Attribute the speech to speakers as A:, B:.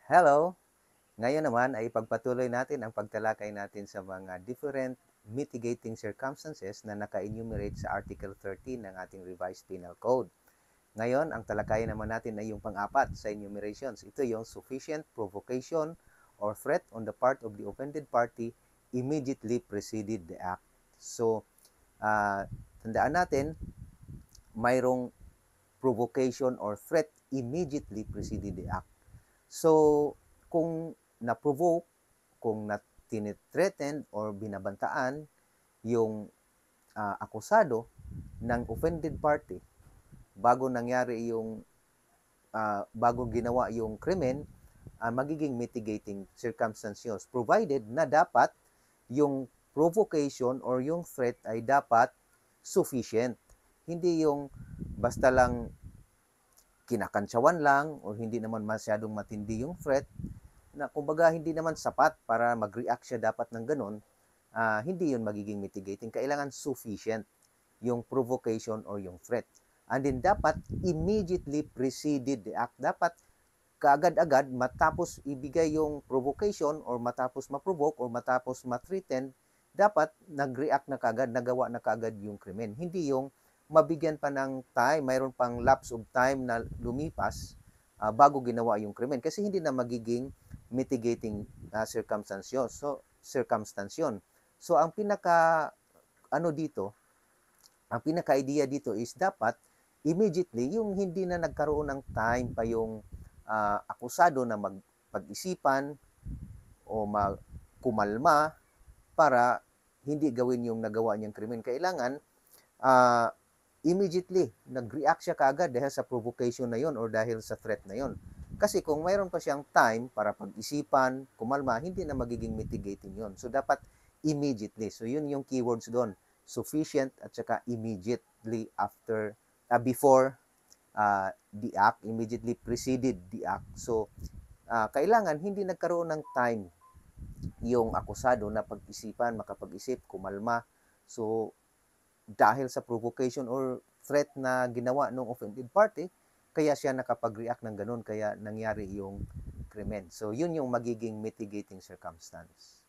A: Hello! Ngayon naman ay pagpatuloy natin ang pagtalakay natin sa mga different mitigating circumstances na naka-enumerate sa Article 13 ng ating Revised Penal Code. Ngayon, ang talakayan naman natin ay yung pang-apat sa enumerations. Ito yung sufficient provocation or threat on the part of the offended party immediately preceded the act. So, tandaan natin, mayroong provocation or threat immediately preceded the act. So, kung na-provoke, kung tinithreaten or binabantaan yung akusado ng offended party bago nangyari yung bago ginawa yung krimen, magiging mitigating circumstances provided na dapat yung provocation or yung threat ay dapat sufficient. Hindi yung basta lang kinakantsawan lang o hindi naman masyadong matindi yung threat na kumbaga hindi naman sapat para mag-react siya dapat ng ganun, hindi yun magiging mitigating. Kailangan sufficient yung provocation or yung threat. And then dapat immediately preceded the act. Dapat kaagad-agad matapos ibigay yung provocation or matapos ma-provoke or matapos ma-threaten, dapat nag-react na kaagad, nagawa na kaagad yung krimen. Hindi yung mabigyan pa ng time, mayroon pang lapse of time na lumipas bago ginawa yung krimen kasi hindi na magiging mitigating circumstance yun. So ang pinaka ano dito, ang pinaka-idea dito is dapat immediately yung hindi na nagkaroon ng time pa yung akusado na magpag-isipan o kumalma para hindi gawin yung nagawa niyang krimen. Kailangan immediately nag-react siya kaagad dahil sa provocation na yon or dahil sa threat na yon. Kasi kung mayroon pa siyang time para pag-isipan, kumalma, hindi na magiging mitigating yon. So dapat immediately. So yun yung keywords doon. Sufficient at saka immediately after, before the act, immediately preceded the act. So kailangan hindi nagkaroon ng time yung akusado na pag-isipan, makapag-isip, kumalma. So dahil sa provocation or threat na ginawa ng offended party, kaya siya nakapag-react ng ganun, kaya nangyari yung krimen. So, yun yung magiging mitigating circumstance.